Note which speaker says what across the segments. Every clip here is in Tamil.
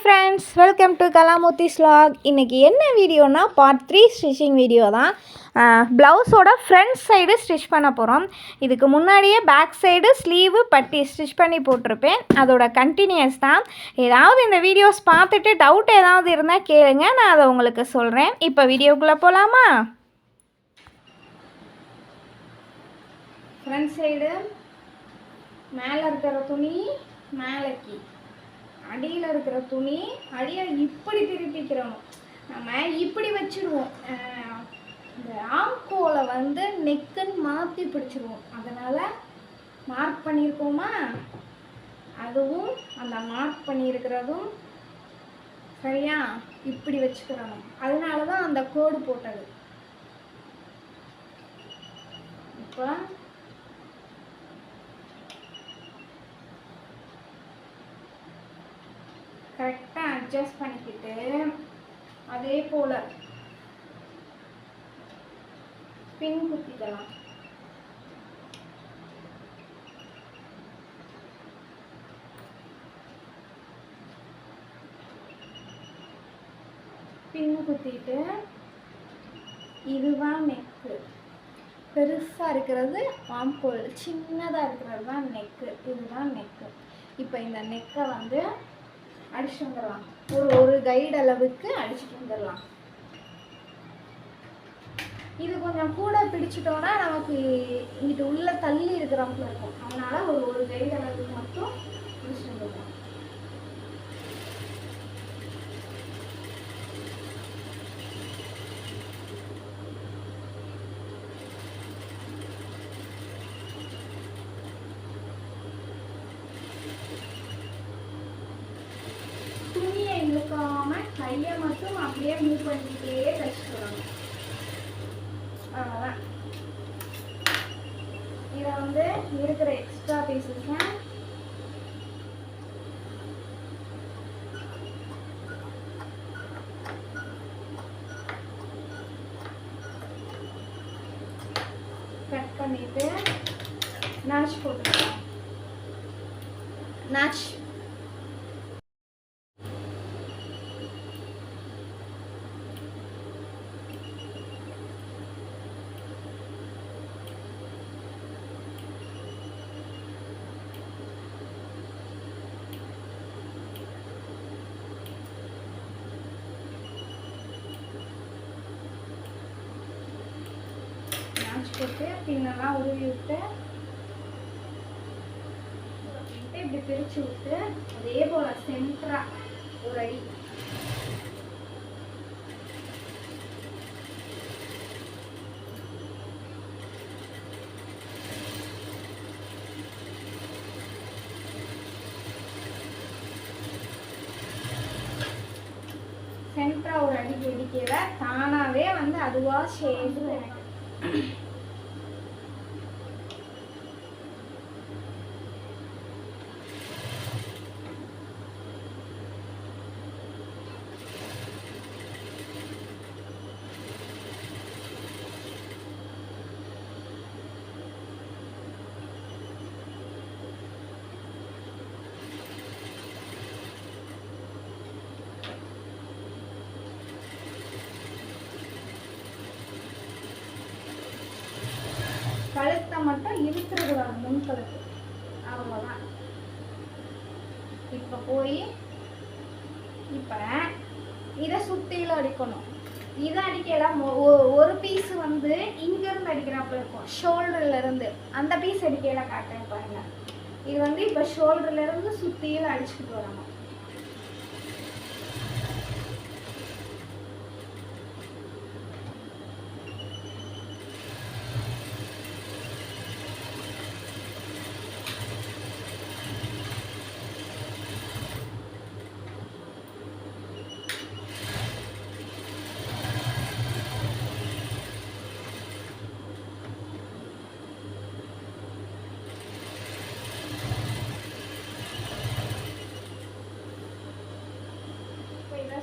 Speaker 1: Friends, welcome to Kalamurthy's vlog. இன்றைக்கி என்ன வீடியோனா பார்ட் 3 ஸ்டிச்சிங் வீடியோ தான். ப்ளவுஸோட ஃப்ரண்ட் சைடு ஸ்டிச் பண்ண போகிறோம். இதுக்கு முன்னாடியே பேக் சைடு ஸ்லீவு பட்டி ஸ்டிச் பண்ணி போட்டிருப்பேன். அதோட கண்டினியூஸ் தான். ஏதாவது இந்த வீடியோஸ் பார்த்துட்டு டவுட் ஏதாவது இருந்தால் கேளுங்க, நான் அதை உங்களுக்கு சொல்கிறேன். இப்போ வீடியோக்குள்ளே போகலாமா? ஃப்ரண்ட் சைடு மேலே இருக்கிற துணி மேலேக்கு, அடியில் இருக்கிற துணி அடியை இப்படி திருப்பிக்கிறோம். நம்ம இப்படி வச்சுருவோம். இந்த ஆம்கோலை வந்து நெக்குன்னு மாற்றி பிடிச்சிருவோம். அதனால் மார்க் பண்ணியிருக்கோமா, அதுவும் அந்த மார்க் பண்ணியிருக்கிறதும் சரியா இப்படி வச்சுக்கிறோம். அதனால தான் அந்த கோடு போட்டது. இப்போ கரெக்டாக அட்ஜஸ்ட் பண்ணிக்கிட்டு அதே போல் பின் குத்திக்கலாம். பின் குத்திட்டு இதுதான் நெக்கு. பெருசாக இருக்கிறது ஆம்கோல், சின்னதாக இருக்கிறது தான் நெக்கு. இதுதான் நெக்கு. இப்போ இந்த நெக்கை வந்து அடிச்சுட்டு வந்துடலாம். ஒரு கைடு அளவுக்கு அடிச்சுட்டு வந்துடலாம். இது கொஞ்சம் கூட பிடிச்சிட்டோன்னா நமக்கு இங்கிட்டு உள்ள தள்ளி இருக்கிறவங்க இருக்கும். அதனால ஒரு கைடு அளவுக்கு மட்டும் பிடிச்சிட்டு வந்துடலாம். இழுக்காம கையை மட்டும் அப்படியே மூவ் பண்ணிக்கிட்டே தைச்சிட்டு வரணும். அவ்வளோதான். இதை வந்து இருக்கிற எக்ஸ்ட்ரா பீஸஸை கட் பண்ணிட்டு நாச் போட்டுக்கலாம். நாச் போட்டு பின்னெல்லாம் உருவி விட்டு இப்படி பிரிச்சு விட்டு அதே போல சென்டரா ஒரு அடி சென்டரா ஒரு அடிக்கு அடிக்கல தானாவே வந்து அதுவா ஷேடு எனக்கு. கழுத்தை மட்டும் இழுக்கிறது வரும், முன்கழுத்து. அவ்வளோதான். இப்போ போய் இப்போ இதை சுற்றிலும் அடிக்கணும். இதை அடிக்கலாம். ஒரு பீஸ் வந்து இங்கேருந்து அடிக்கிறாப்புல இருக்கும், ஷோல்டர்லேருந்து. அந்த பீஸ் அடிக்கலாம் காட்டுறேன் பாருங்க. இது வந்து இப்போ ஷோல்டர்லேருந்து சுற்றிலும் அடிச்சுக்கிட்டு வரணும்.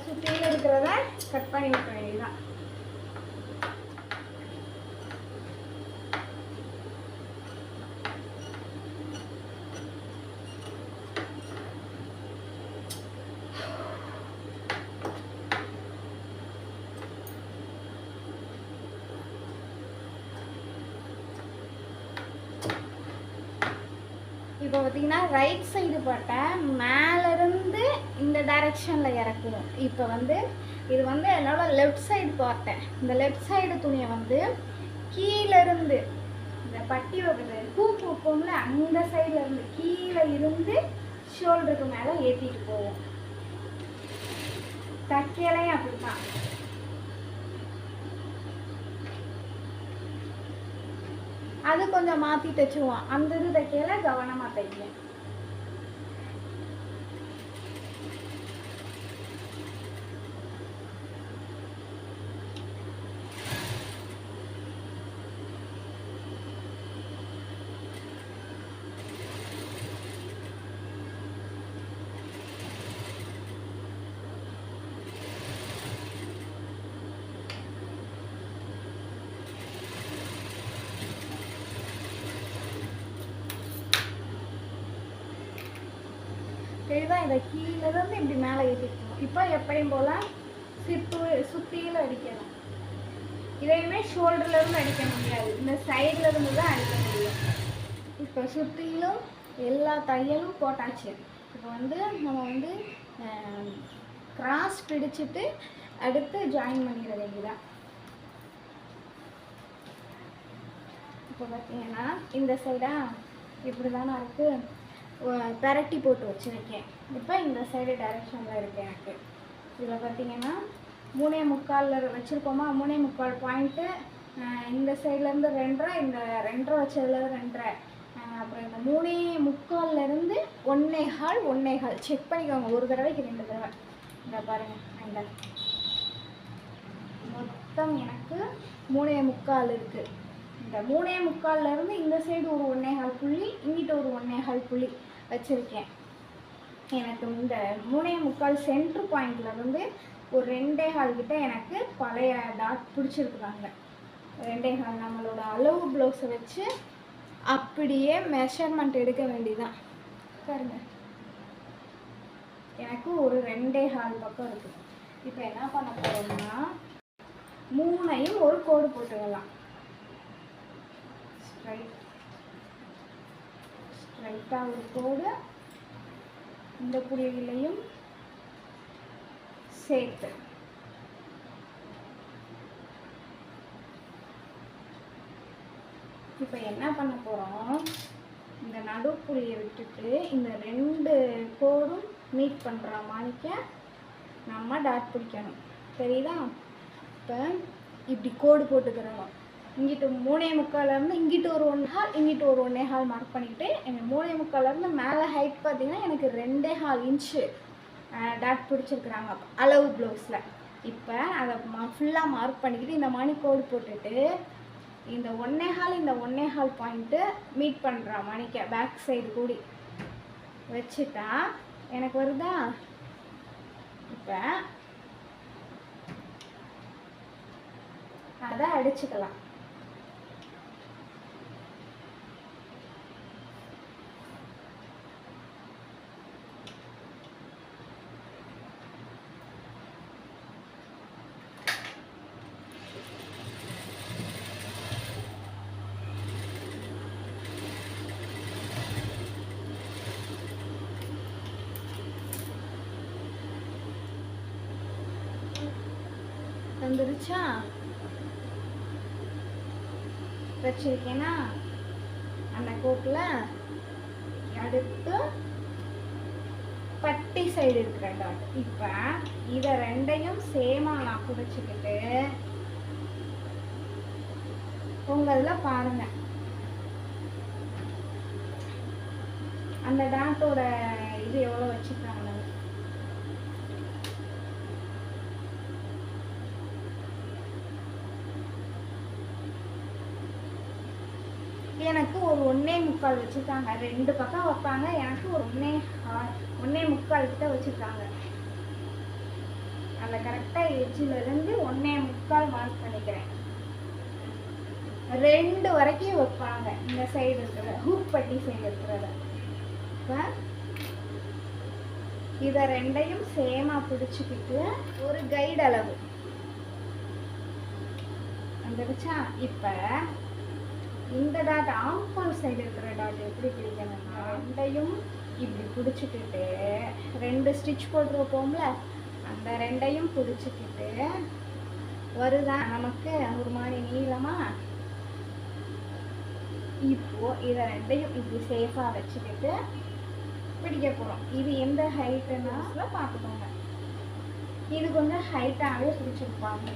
Speaker 1: சுற்றியில் இருக்கிறத கட் பண்ணி விட்ட வேண்டியதுதான். பார்த்திங்கன்னா ரைட் சைடு பட்டை மேலேருந்து இந்த டைரெக்ஷனில் இறக்குவோம். இப்போ வந்து இது வந்து என்னோட லெஃப்ட் சைடு பார்த்தேன். இந்த லெஃப்ட் சைடு துணியை வந்து கீழேருந்து இந்த பட்டி வைக்கிறது ஹூக் வைப்போம்ல, அந்த சைடில் இருந்து கீழே இருந்து ஷோல்டருக்கு மேலே ஏற்றிட்டு போவோம். தைக்கலையும் அப்படித்தான். அது கொஞ்சம் மாற்றி தைச்சுவோம். அந்த இது தைக்கல கவனமாக தைக்கல. இதுதான் இதை கீழேருந்து இப்படி மேலே ஏற்றிக்கணும். இப்போ எப்பயும் போல் சுற்றியில் அடிக்கணும். இதையுமே ஷோல்டர்லேருந்து அடிக்க முடியாது, இந்த சைட்லேருந்து தான் அடிக்க முடியும். இப்போ சுற்றிலும் எல்லா தையலும் போட்டாச்சு. இப்போ வந்து நம்ம வந்து கிராஸ் பிடிச்சிட்டு அடுத்து ஜாயின் பண்ணிட வேண்டியதான். இப்போ பார்த்தீங்கன்னா இந்த சைடாக இப்படி தானே இருக்குது, பெரட்டி போட்டு வச்சுருக்கேன். இப்போ இந்த சைடு டைரெக்ஷனில் இருக்குது எனக்கு. இதில் பார்த்தீங்கன்னா 3.25 வச்சுருக்கோமா, 3.25 பாயிண்ட்டு. இந்த சைட்லேருந்து 2.5, இந்த 2.5 வச்சதுலேருந்து 2.5, அப்புறம் இந்த 3.25லேருந்து 1.25 செக் பண்ணிக்கோங்க. ஒரு தடவைக்கு 2 தடவை. இந்த பாருங்கள், இந்த மொத்தம் எனக்கு 3.25 இருக்குது. இந்த 3.25லேருந்து இந்த சைடு ஒரு 1.25 புள்ளி, இங்கிட்ட ஒரு 1.25 புள்ளி வச்சுருக்கேன். எனக்கு இந்த 3.25 சென்ட்ரு பாயிண்ட்லேருந்து ஒரு 2.25 கிட்ட எனக்கு பழைய டாட் பிடிச்சிருக்குறாங்க. 2.25 நம்மளோட அளவு ப்ளவுஸை வச்சு அப்படியே மெஷர்மெண்ட் எடுக்க வேண்டியதான். பாருங்க, எனக்கு ஒரு 2.25 பக்கம் இருக்குது. இப்போ என்ன பண்ண போகிறோம்னா 3ஐயும் ஒரு கோடு போட்டுக்கலாம். ஸ்ட்ரைட்டாக ஒரு கோடு, இந்த புள்ளிகளையும் சேர்த்து. இப்போ என்ன பண்ண போகிறோம், இந்த நடுப்புள்ளியை விட்டுட்டு இந்த 2 கோடும் மீட் பண்ணுற மாதிரிக்க நம்ம டாட் பிடிக்கணும். தெரியுதா? இப்போ இப்படி கோடு போட்டுக்கிறோம். இங்கிட்டு 3.25லேருந்து இங்கிட்டு ஒரு 1.25, இங்கிட்டு ஒரு 1.25 மார்க் பண்ணிக்கிட்டு, எனக்கு 3.25லேருந்து மேலே ஹைட் பார்த்தீங்கன்னா எனக்கு 2.25 இன்ச்சு டாட் பிடிச்சிருக்குறாங்க அளவு ப்ளவுஸில். இப்போ அதை ஃபுல்லாக மார்க் பண்ணிக்கிட்டு இந்த மாதிரி கோடு போட்டுட்டு இந்த 1.25 இந்த 1.25 பாயிண்ட்டு மீட் பண்ணுற மாதிரிக்க பேக் சைடு கூடி வச்சுட்டா எனக்கு வருதா? இப்போ அதை அடிச்சுக்கலாம். வந்துருச்சா? வச்சிருக்கேன்னா அந்த கோட்டில் அடுத்து பட்டி சைடு இருக்கிற டாட். இப்போ இதை 2ஐயும் சேமாக நான் பிடிச்சிக்கிட்டு உங்கள் இதில் பாருங்கள், அந்த டாட்டோட இது எவ்வளோ வச்சுருக்காங்க. எனக்கு ஒரு 1.25 வச்சுருக்காங்க. 2 பக்கம் வைப்பாங்க, எனக்கு ஒரு 1.25 கிட்ட வச்சுருக்காங்க. அந்த கரெக்டாக எட்ஜிலேருந்து 1.25 மார்க் பண்ணிக்கிறேன். 2 வரைக்கும் வைப்பாங்க இந்த சைடு இருக்கிற ஹூக் பட்டி சைடு இருக்கிறத. இப்போ இதை 2ஐயும் சேமாக பிடிச்சிக்கிட்டு ஒரு கைடு அளவு வந்துடுச்சா? இப்போ இந்த டாட் ஆம்பால் சைடு இருக்கிற டாட் எப்படி பிடிக்கணும்னா ரெண்டையும் இப்படி பிடிச்சிக்கிட்டு 2 ஸ்டிச் போட்டுருப்போம்ல, அந்த 2ஐயும் பிடிச்சிக்கிட்டு வருதா நமக்கு ஒரு மாதிரி நீளமா. இப்போ இதை 2ஐயும் இப்படி சேஃபாக வச்சுக்கிட்டு பிடிக்க போகிறோம். இது எந்த ஹைட்டுன்னா பார்த்துக்கோங்க. இது கொஞ்சம் ஹைட்டாகவே பிடிச்சிருப்பாங்க.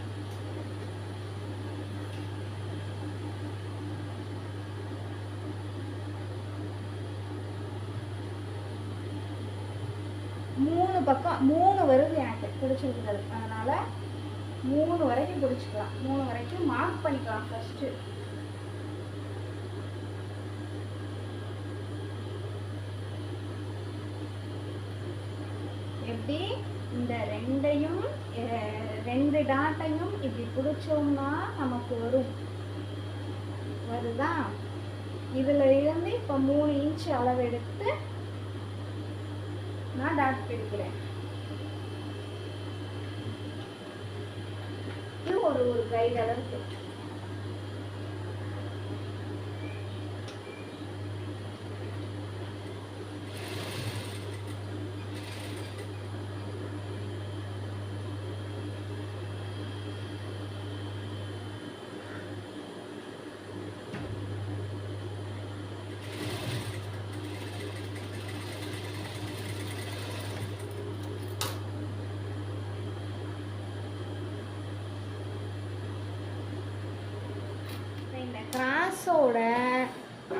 Speaker 1: மூணு பக்கம் 3 வருது எனக்கு பிடிச்சிருக்கிறது. அதனால் 3 வரைக்கும் பிடிச்சிக்கலாம். 3 வரைக்கும் மார்க் பண்ணிக்கலாம் ஃபஸ்ட்டு. எப்படி இந்த 2 டாட்டையும் இப்படி பிடிச்சோம்னா நமக்கு வருதா. இதில் இருந்து இப்போ 3 இன்ச் அளவு எடுத்து நான் டாட் பிடிக்கிறேன். இது ஒரு கைடு அளவுக்கு. இந்த கிராஸோட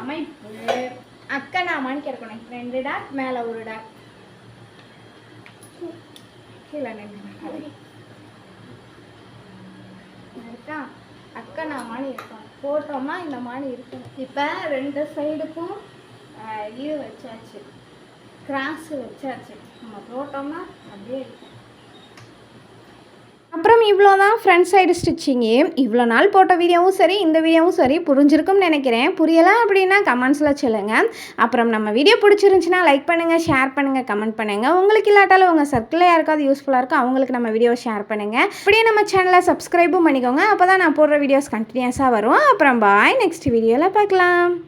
Speaker 1: அமைப்பு அக்கனாமான்னு கேட்கணும். 2 டாட் மேலே 1 டாட் கீழே 2 இருக்கா. அக்கனாமான்னு இருக்கணும். போட்டோம்னா இந்த மாதிரி இருக்கும். இப்போ 2 சைடுக்கும் இது வச்சாச்சு, கிராஸ் வச்சாச்சு. நம்ம போட்டோம்னா அப்படியே இருக்கும். அப்புறம் இவ்வளோ தான் ஃப்ரண்ட் சைடு ஸ்டிச்சிங்கு. இவ்வளோ நாள் போட்ட வீடியோவும் சரி, இந்த வீடியோவும் சரி புரிஞ்சிருக்கும்னு நினைக்கிறேன். புரியலை அப்படின்னா கமெண்ட்ஸில் சொல்லுங்கள். அப்புறம் நம்ம வீடியோ பிடிச்சிருந்துச்சின்னா லைக் பண்ணுங்கள், ஷேர் பண்ணுங்கள், கமெண்ட் பண்ணுங்கள். உங்களுக்கு இல்லாட்டாலும் உங்கள் சர்க்கிளில் யாருக்காவது யூஸ்ஃபுல்லாக இருக்கும் அவங்களுக்கு நம்ம வீடியோ ஷேர் பண்ணுங்கள். அப்படியே நம்ம சேனலை சப்ஸ்கிரைபும் பண்ணிக்கோங்க. அப்போ தான் நான் போடுற வீடியோஸ் கண்டினியூஸாக வரும். அப்புறம் பாய், நெக்ஸ்ட் வீடியோவில் பார்க்கலாம்.